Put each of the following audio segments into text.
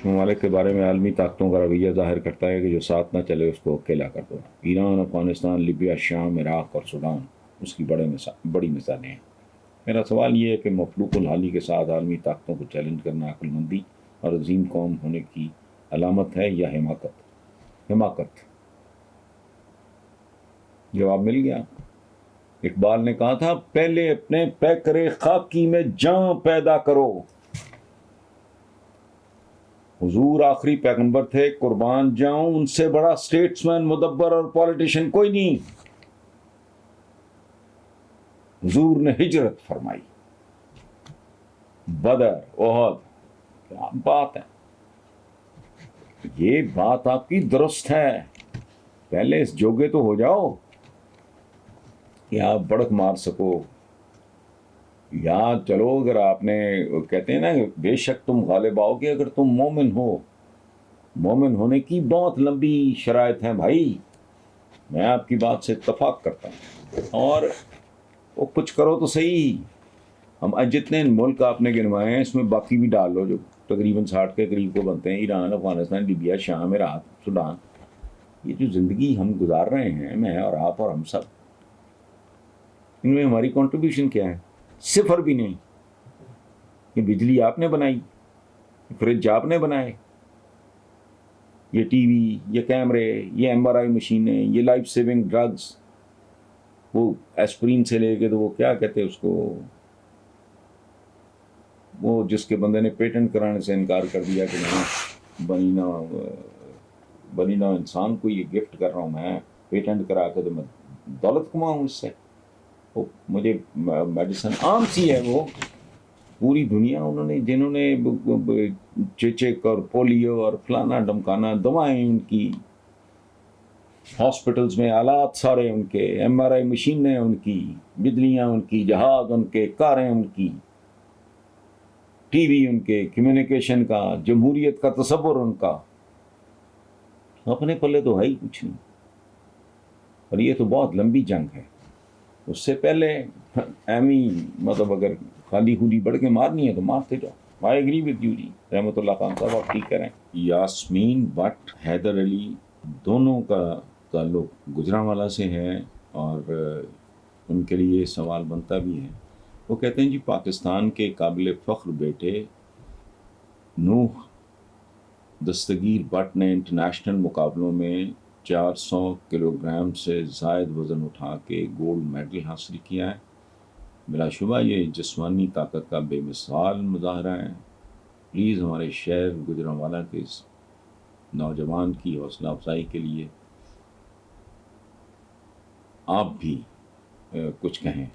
ممالک کے بارے میں عالمی طاقتوں کا رویہ ظاہر کرتا ہے کہ جو ساتھ نہ چلے اس کو اکیلا کر دو. ایران، افغانستان، لیبیا، شام، عراق اور سوڈان اس کی بڑی مثالیں ہیں. میرا سوال یہ ہے کہ مفلوق الحالی کے ساتھ عالمی طاقتوں کو چیلنج کرنا عقل مندی اور عظیم قوم ہونے کی علامت ہے یا حماقت؟ جواب مل گیا. اقبال نے کہا تھا پہلے اپنے پیکرے خاکی میں جان پیدا کرو. حضور آخری پیغمبر تھے، قربان جاؤں، ان سے بڑا اسٹیٹسمین، مدبر اور پولیٹیشین کوئی نہیں. حضور نے ہجرت فرمائی، بدر، احد، کیا بات ہے. یہ بات آپ کی درست ہے. پہلے اس جوگے تو ہو جاؤ کہ آپ بڑک مار سکو. یا چلو اگر آپ نے، کہتے ہیں نا بے شک تم غالب آؤ گے اگر تم مومن ہو. مومن ہونے کی بہت لمبی شرائط ہیں بھائی، میں آپ کی بات سے اتفاق کرتا ہوں. اور وہ کچھ کرو تو صحیح. ہم جتنے ملک آپ نے گنوائے ہیں اس میں باقی بھی ڈال لو جو تقریباً 60 کے قریب کو بنتے ہیں، ایران، افغانستان، لیبیا، شام، عراق، سوڈان. یہ جو زندگی ہم گزار رہے ہیں، میں اور آپ اور ہم سب، ان میں ہماری کنٹریبیوشن کیا ہے؟ صفر بھی نہیں. یہ بجلی آپ نے بنائی، فریج آپ نے بنائے، یہ ٹی وی، یہ کیمرے، یہ ایم آر آئی مشینیں، یہ لائف سیونگ ڈرگز، وہ ایسپرین سے لے کے تو وہ کیا کہتے ہیں اس کو، وہ جس کے بندے نے پیٹنٹ کرانے سے انکار کر دیا کہ میں بنینا انسان کو یہ گفٹ کر رہا ہوں، میں پیٹنٹ کرا کے تو میں دولت کماؤں اس سے. وہ مجھے میڈیسن عام سی ہے، وہ پوری دنیا انہوں نے، جنہوں نے چیچک اور پولیو اور فلانا ڈمکانا، دوائیں ان کی، ہاسپٹلز میں آلات سارے ان کے، ایم آر آئی مشینیں ان کی، بجلیاں ان کی، جہاز ان کے، کاریں ان کی، ٹی وی ان کے، کمیونیکیشن کا، جمہوریت کا تصور ان کا. اپنے پلے تو ہے ہی کچھ نہیں. اور یہ تو بہت لمبی جنگ ہے. اس سے پہلے ایمی مطلب اگر خالی خولی بڑھ کے مارنی ہے تو مارتے جاؤ. آئی ایگری ود یو جی. رحمۃ اللہ خان صاحب آپ ٹھیک کریں. یاسمین بٹ، حیدر علی، دونوں کا تعلق گجرانوالہ سے ہے اور ان کے لیے سوال بنتا بھی ہے. وہ کہتے ہیں جی پاکستان کے قابل فخر بیٹے نوح دستگیر بٹ نے انٹرنیشنل مقابلوں میں 400 کلو گرام سے زائد وزن اٹھا کے گولڈ میڈل حاصل کیا ہے. بلا شبہ یہ جسمانی طاقت کا بے مثال مظاہرہ ہے. پلیز ہمارے شہر گجرانوالہ کے اس نوجوان کی حوصلہ افزائی کے لیے آپ بھی کچھ کہیں.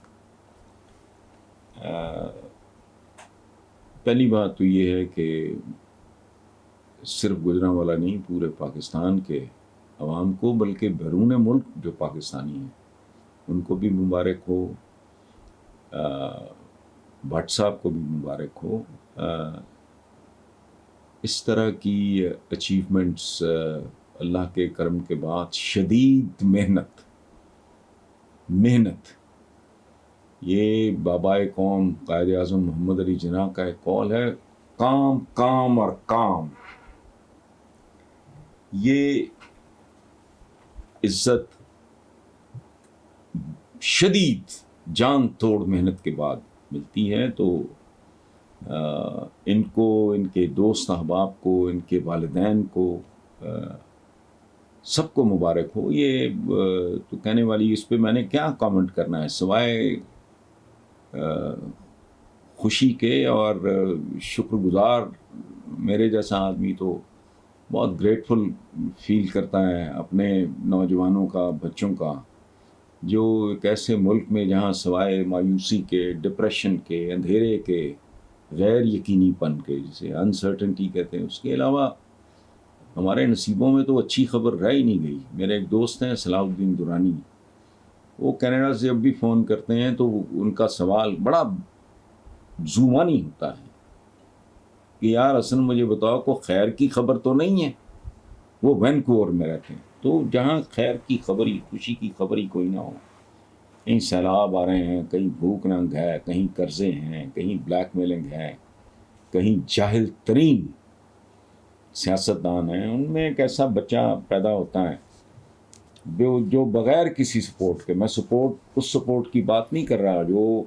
پہلی بات تو یہ ہے کہ صرف گجرانوالہ نہیں، پورے پاکستان کے عوام کو، بلکہ بیرون ملک جو پاکستانی ہیں ان کو بھی مبارک ہو، بھٹ صاحب کو بھی مبارک ہو. اس طرح کی اچیومنٹس اللہ کے کرم کے بعد شدید محنت، یہ بابائے قوم قائد اعظم محمد علی جناح کا ایک قول ہے، کام کام اور کام. یہ عزت شدید جان توڑ محنت کے بعد ملتی ہے. تو ان کو، ان کے دوست احباب کو، ان کے والدین کو، سب کو مبارک ہو. یہ تو کہنے والی، اس پہ میں نے کیا کامنٹ کرنا ہے سوائے خوشی کے. اور شکر گزار میرے جیسا آدمی تو بہت گریٹفل فیل کرتا ہے اپنے نوجوانوں کا، بچوں کا، جو ایک ایسے ملک میں جہاں سوائے مایوسی کے، ڈپریشن کے، اندھیرے کے، غیر یقینی پن کے، جسے انسرٹنٹی کہتے ہیں، اس کے علاوہ ہمارے نصیبوں میں تو اچھی خبر رہ ہی نہیں گئی. میرے ایک دوست ہیں صلاح الدین درانی، وہ کینیڈا سے جب بھی فون کرتے ہیں تو ان کا سوال بڑا زبانی ہوتا ہے کہ یار حسن مجھے بتاؤ کو خیر کی خبر تو نہیں ہے. وہ وینکوور میں رہتے ہیں، تو جہاں خیر کی خبر ہی، خوشی کی خبر ہی کوئی نہ ہو. کہیں سیلاب آ رہے ہیں، کہیں بھوک ننگ ہے، کہیں قرضے ہیں، کہیں بلیک میلنگ ہے، کہیں جاہل ترین سیاستدان ہیں، ان میں ایک ایسا بچہ پیدا ہوتا ہے جو بغیر کسی سپورٹ کے، میں اس سپورٹ کی بات نہیں کر رہا جو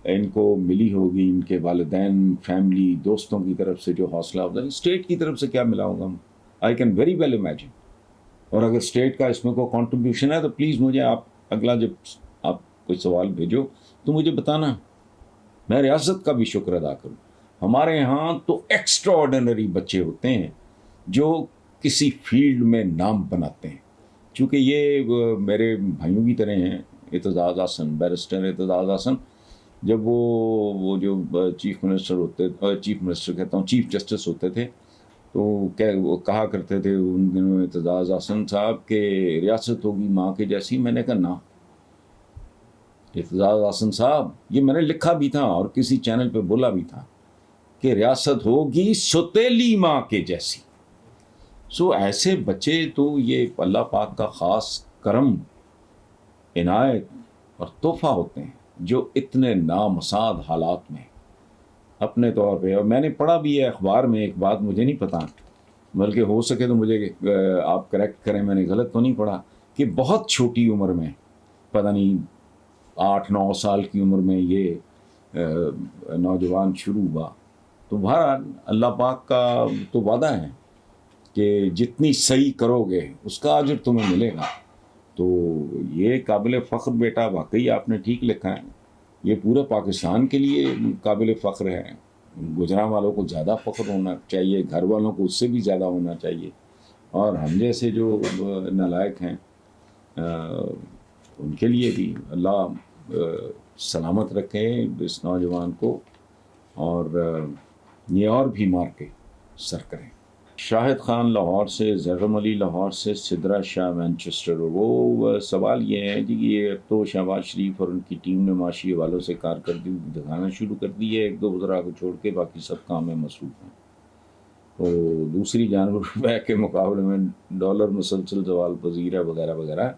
ان کو ملی ہوگی ان کے والدین، فیملی، دوستوں کی طرف سے جو حوصلہ افزائی، اسٹیٹ کی طرف سے کیا ملا ہوگا، I can very well imagine. اور اگر اسٹیٹ کا اس میں کوئی کنٹریبیوشن ہے تو پلیز مجھے آپ اگلا جب آپ کوئی سوال بھیجو تو مجھے بتانا، میں ریاست کا بھی شکر ادا کروں. ہمارے یہاں تو ایکسٹرا آرڈینری بچے ہوتے ہیں جو کسی فیلڈ میں نام بناتے ہیں. چونکہ یہ میرے بھائیوں کی طرح ہیں، اعتزاز احسن، بیرسٹر اعتزاز احسن، جب وہ جو چیف منسٹر کہتا ہوں، چیف جسٹس ہوتے تھے، تو وہ کہا کرتے تھے ان دنوں اعتزاز احسن صاحب کہ ریاست ہوگی ماں کے جیسی. میں نے کہا نا اعتزاز احسن صاحب، یہ میں نے لکھا بھی تھا اور کسی چینل پہ بولا بھی تھا کہ ریاست ہوگی ستیلی ماں کے جیسی. سو ایسے بچے تو یہ اللہ پاک کا خاص کرم، عنایت اور تحفہ ہوتے ہیں جو اتنے نامساعد حالات میں اپنے طور پہ. اور میں نے پڑھا بھی ہے اخبار میں، ایک بات مجھے نہیں پتہ، بلکہ ہو سکے تو مجھے آپ کریکٹ کریں، میں نے غلط تو نہیں پڑھا، کہ بہت چھوٹی عمر میں، پتہ نہیں 8-9 سال کی عمر میں یہ نوجوان شروع ہوا. تو بہرحال اللہ پاک کا تو وعدہ ہے کہ جتنی صحیح کرو گے اس کا اجر تمہیں ملے گا. تو یہ قابل فخر بیٹا، واقعی آپ نے ٹھیک لکھا ہے، یہ پورے پاکستان کے لیے قابل فخر ہے. گجراں والوں کو زیادہ فخر ہونا چاہیے، گھر والوں کو اس سے بھی زیادہ ہونا چاہیے، اور ہم جیسے جو نالائق ہیں ان کے لیے بھی اللہ سلامت رکھے اس نوجوان کو، اور یہ اور بھی مار کے سر کریں. شاہد خان لاہور سے، زیغم علی لاہور سے، سدرا شاہ مینچسٹر. وہ سوال یہ ہے جی کہ یہ تو شہباز شریف اور ان کی ٹیم نے معاشی حوالوں سے کارکردگی دکھانا شروع کر دی ہے، 1-2 وزراء کو چھوڑ کے باقی سب کام میں مصروف ہیں. تو دوسری جانب روپے کے مقابلے میں ڈالر مسلسل زوال پذیر ہے وغیرہ وغیرہ.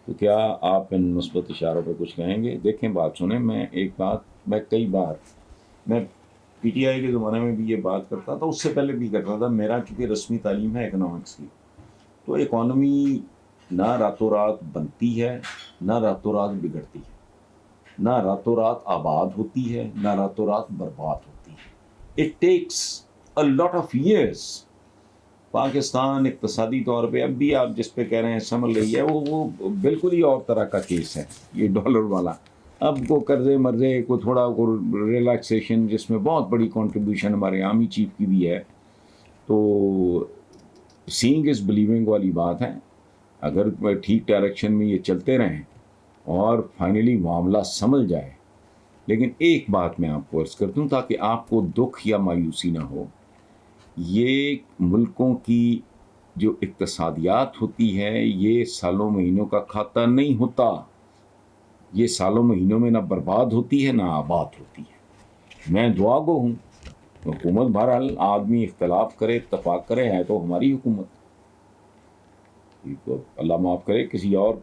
تو کیا آپ ان مثبت اشاروں پہ کچھ کہیں گے؟ دیکھیں بات سنیں، میں ایک بات میں کئی بار میں پی ٹی آئی کے زمانے میں بھی یہ بات کرتا تھا، اس سے پہلے بھی کرتا تھا. میرا چونکہ رسمی تعلیم ہے اکنامکس کی، تو اکانومی نہ راتوں رات بنتی ہے، نہ راتوں رات بگڑتی ہے، نہ راتوں رات آباد ہوتی ہے، نہ راتوں رات برباد ہوتی ہے. It takes a lot of years. Pakistan اقتصادی طور پہ اب بھی آپ جس پہ کہہ رہے ہیں سنبھل رہی ہے، وہ بالکل ہی اور طرح کا کیس ہے یہ ڈالر والا. اب کو قرضے مرضے کو تھوڑا ریلیکسیشن، جس میں بہت بڑی کنٹریبیوشن ہمارے عامی چیف کی بھی ہے. تو سینگ از بلیونگ والی بات ہے. اگر ٹھیک ڈائریکشن میں یہ چلتے رہیں اور فائنلی معاملہ سمجھ جائے. لیکن ایک بات میں آپ کو عرض کر دوں تاکہ آپ کو دکھ یا مایوسی نہ ہو، یہ ملکوں کی جو اقتصادیات ہوتی ہے یہ سالوں مہینوں کا کھاتا نہیں ہوتا. یہ سالوں مہینوں میں نہ برباد ہوتی ہے نہ آباد ہوتی ہے. میں دعا گو ہوں. حکومت بہرحال آدمی اختلاف کرے، اتفاق کرے، ہے تو ہماری حکومت. اللہ معاف کرے کسی اور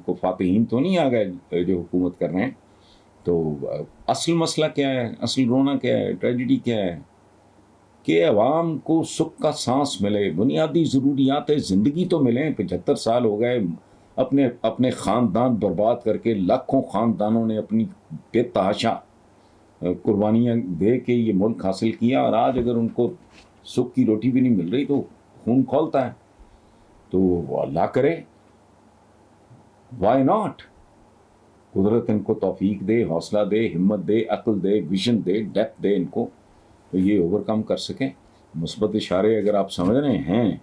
کو فاتحین تو نہیں آ گئے جو حکومت کر رہے ہیں. تو اصل مسئلہ کیا ہے، اصل رونا کیا ہے، ٹریجڈی کیا ہے کہ عوام کو سکھ کا سانس ملے، بنیادی ضروریات زندگی تو ملیں. 75 سال ہو گئے اپنے خاندان برباد کر کے، لاکھوں خاندانوں نے اپنی بے تحاشا قربانیاں دے کے یہ ملک حاصل کیا، اور آج اگر ان کو سکھ کی روٹی بھی نہیں مل رہی تو خون کھولتا ہے. تو وہ اللہ کرے، وائی ناٹ، قدرت ان کو توفیق دے، حوصلہ دے، ہمت دے، عقل دے، ویژن دے، ڈیپتھ دے ان کو، تو یہ اوور کم کر سکیں. مثبت اشارے اگر آپ سمجھ رہے ہیں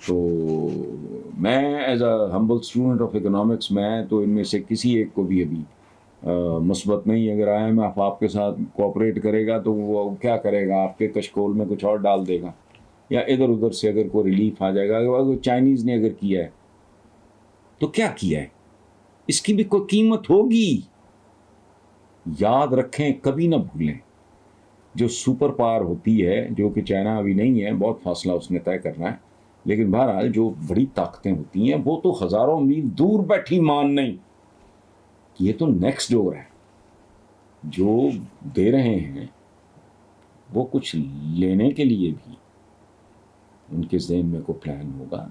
تو میں as a humble student of economics, میں تو ان میں سے کسی ایک کو بھی ابھی مثبت نہیں. اگر آئی ایم ایف آپ کے ساتھ کوآپریٹ کرے گا تو وہ کیا کرے گا، آپ کے کشکول میں کچھ اور ڈال دے گا، یا ادھر ادھر سے اگر کوئی ریلیف آ جائے گا. اگر چائنیز نے اگر کیا ہے تو کیا کیا ہے، اس کی بھی کوئی قیمت ہوگی. یاد رکھیں، کبھی نہ بھولیں، جو سپر پاور ہوتی ہے، جو کہ چائنا ابھی نہیں ہے، بہت فاصلہ اس نے طے کرنا ہے، لیکن بہرحال جو بڑی طاقتیں ہوتی ہیں وہ تو ہزاروں میل دور بیٹھی مان نہیں. یہ تو نیکسٹ ڈور ہے. جو دے رہے ہیں وہ کچھ لینے کے لیے بھی ان کے ذہن میں کوئی پلان ہوگا.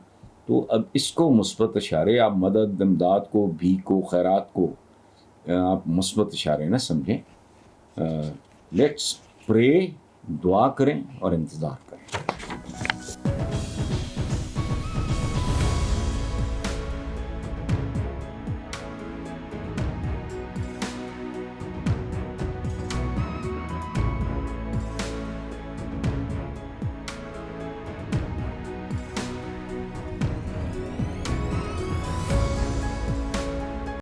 تو اب اس کو مثبت اشارے، آپ مدد، امداد کو، بھیک کو، خیرات کو آپ مثبت اشارے نہ سمجھیں. لیٹس پرے، دعا کریں اور انتظار